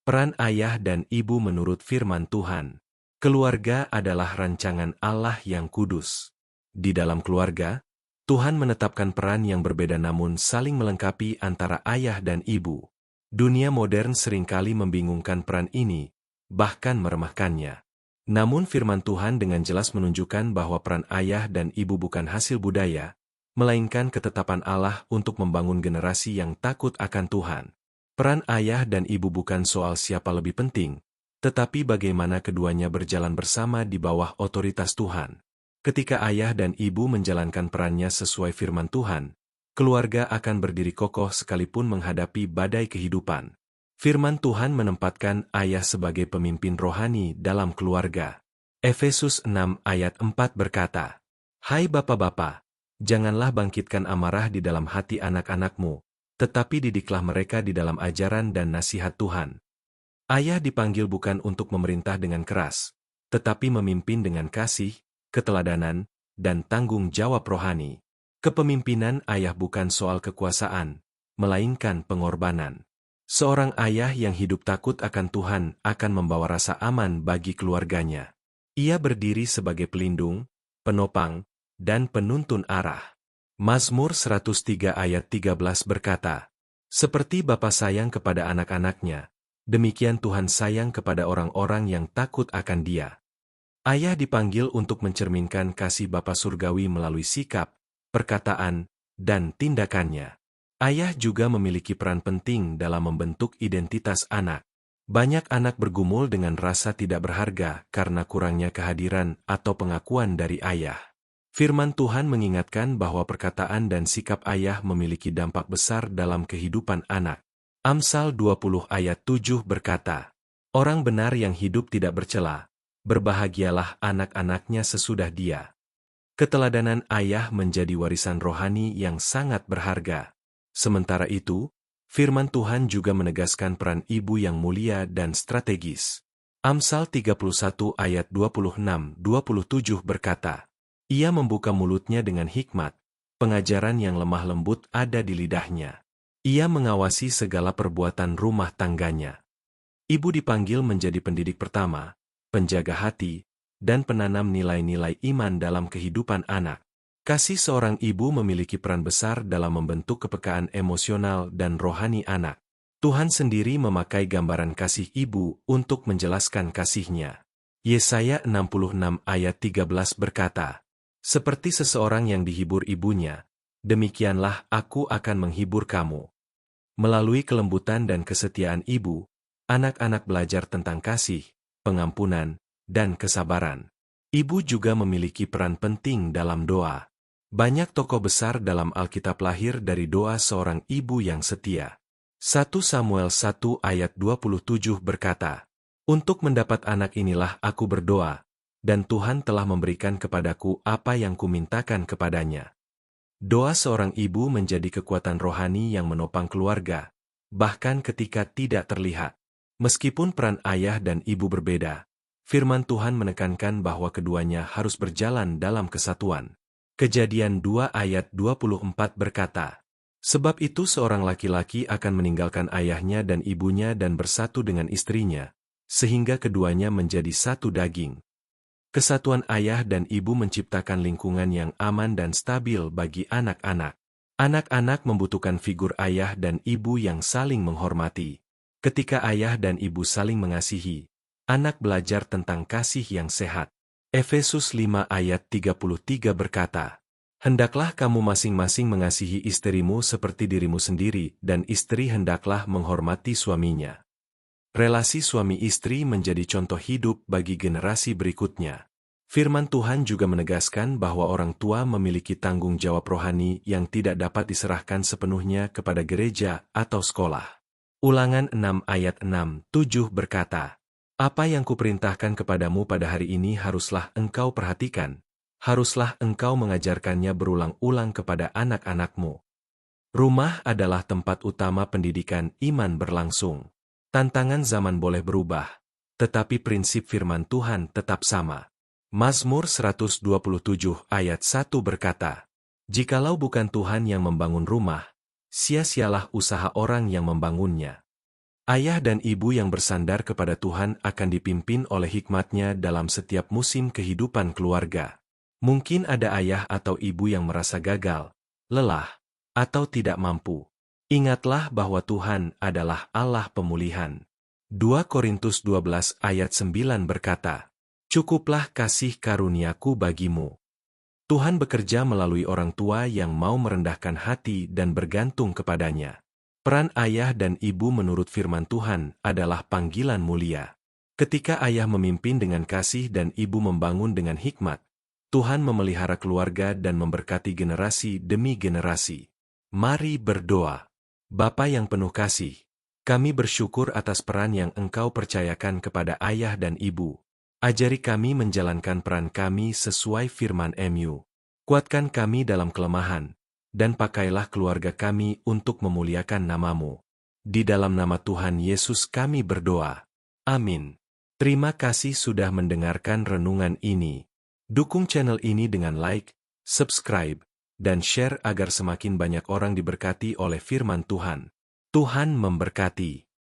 Peran ayah dan ibu menurut firman Tuhan. Keluarga adalah rancangan Allah yang kudus. Di dalam keluarga, Tuhan menetapkan peran yang berbeda namun saling melengkapi antara ayah dan ibu. Dunia modern seringkali membingungkan peran ini, bahkan meremehkannya. Namun firman Tuhan dengan jelas menunjukkan bahwa peran ayah dan ibu bukan hasil budaya, melainkan ketetapan Allah untuk membangun generasi yang takut akan Tuhan. Peran ayah dan ibu bukan soal siapa lebih penting, tetapi bagaimana keduanya berjalan bersama di bawah otoritas Tuhan. Ketika ayah dan ibu menjalankan perannya sesuai firman Tuhan, keluarga akan berdiri kokoh sekalipun menghadapi badai kehidupan. Firman Tuhan menempatkan ayah sebagai pemimpin rohani dalam keluarga. Efesus 6 ayat 4 berkata, "Hai bapak-bapak, janganlah bangkitkan amarah di dalam hati anak-anakmu, tetapi didiklah mereka di dalam ajaran dan nasihat Tuhan." Ayah dipanggil bukan untuk memerintah dengan keras, tetapi memimpin dengan kasih, keteladanan, dan tanggung jawab rohani. Kepemimpinan ayah bukan soal kekuasaan, melainkan pengorbanan. Seorang ayah yang hidup takut akan Tuhan akan membawa rasa aman bagi keluarganya. Ia berdiri sebagai pelindung, penopang, dan penuntun arah. Mazmur 103 ayat 13 berkata, "Seperti bapa sayang kepada anak-anaknya, demikian Tuhan sayang kepada orang-orang yang takut akan Dia." Ayah dipanggil untuk mencerminkan kasih Bapa surgawi melalui sikap, perkataan, dan tindakannya. Ayah juga memiliki peran penting dalam membentuk identitas anak. Banyak anak bergumul dengan rasa tidak berharga karena kurangnya kehadiran atau pengakuan dari ayah. Firman Tuhan mengingatkan bahwa perkataan dan sikap ayah memiliki dampak besar dalam kehidupan anak. Amsal 20 ayat 7 berkata, "Orang benar yang hidup tidak bercela, berbahagialah anak-anaknya sesudah dia." Keteladanan ayah menjadi warisan rohani yang sangat berharga. Sementara itu, firman Tuhan juga menegaskan peran ibu yang mulia dan strategis. Amsal 31 ayat 26-27 berkata, "Ia membuka mulutnya dengan hikmat, pengajaran yang lemah lembut ada di lidahnya. Ia mengawasi segala perbuatan rumah tangganya." Ibu dipanggil menjadi pendidik pertama, penjaga hati, dan penanam nilai-nilai iman dalam kehidupan anak. Kasih seorang ibu memiliki peran besar dalam membentuk kepekaan emosional dan rohani anak. Tuhan sendiri memakai gambaran kasih ibu untuk menjelaskan kasih-Nya. Yesaya 66 ayat 13 berkata, "Seperti seseorang yang dihibur ibunya, demikianlah aku akan menghibur kamu." Melalui kelembutan dan kesetiaan ibu, anak-anak belajar tentang kasih, pengampunan, dan kesabaran. Ibu juga memiliki peran penting dalam doa. Banyak tokoh besar dalam Alkitab lahir dari doa seorang ibu yang setia. 1 Samuel 1 ayat 27 berkata, "Untuk mendapat anak inilah aku berdoa, dan Tuhan telah memberikan kepadaku apa yang kumintakan kepadanya." Doa seorang ibu menjadi kekuatan rohani yang menopang keluarga, bahkan ketika tidak terlihat. Meskipun peran ayah dan ibu berbeda, firman Tuhan menekankan bahwa keduanya harus berjalan dalam kesatuan. Kejadian 2 ayat 24 berkata, "Sebab itu seorang laki-laki akan meninggalkan ayahnya dan ibunya dan bersatu dengan istrinya, sehingga keduanya menjadi satu daging." Kesatuan ayah dan ibu menciptakan lingkungan yang aman dan stabil bagi anak-anak. Anak-anak membutuhkan figur ayah dan ibu yang saling menghormati. Ketika ayah dan ibu saling mengasihi, anak belajar tentang kasih yang sehat. Efesus 5 ayat 33 berkata, "Hendaklah kamu masing-masing mengasihi istrimu seperti dirimu sendiri, dan istri hendaklah menghormati suaminya." Relasi suami istri menjadi contoh hidup bagi generasi berikutnya. Firman Tuhan juga menegaskan bahwa orang tua memiliki tanggung jawab rohani yang tidak dapat diserahkan sepenuhnya kepada gereja atau sekolah. Ulangan 6 ayat 6-7 berkata, "Apa yang kuperintahkan kepadamu pada hari ini haruslah engkau perhatikan, haruslah engkau mengajarkannya berulang-ulang kepada anak-anakmu." Rumah adalah tempat utama pendidikan iman berlangsung. Tantangan zaman boleh berubah, tetapi prinsip firman Tuhan tetap sama. Mazmur 127 ayat 1 berkata, "Jikalau bukan Tuhan yang membangun rumah, sia-sialah usaha orang yang membangunnya." Ayah dan ibu yang bersandar kepada Tuhan akan dipimpin oleh hikmat-Nya dalam setiap musim kehidupan keluarga. Mungkin ada ayah atau ibu yang merasa gagal, lelah, atau tidak mampu. Ingatlah bahwa Tuhan adalah Allah pemulihan. 2 Korintus 12 ayat 9 berkata, "Cukuplah kasih karuniaku bagimu." Tuhan bekerja melalui orang tua yang mau merendahkan hati dan bergantung kepadanya. Peran ayah dan ibu menurut firman Tuhan adalah panggilan mulia. Ketika ayah memimpin dengan kasih dan ibu membangun dengan hikmat, Tuhan memelihara keluarga dan memberkati generasi demi generasi. Mari berdoa. Bapa yang penuh kasih, kami bersyukur atas peran yang Engkau percayakan kepada ayah dan ibu. Ajari kami menjalankan peran kami sesuai firman-Mu. Kuatkan kami dalam kelemahan, dan pakailah keluarga kami untuk memuliakan nama-Mu. Di dalam nama Tuhan Yesus kami berdoa. Amin. Terima kasih sudah mendengarkan renungan ini. Dukung channel ini dengan like, subscribe, dan share agar semakin banyak orang diberkati oleh firman Tuhan. Tuhan memberkati.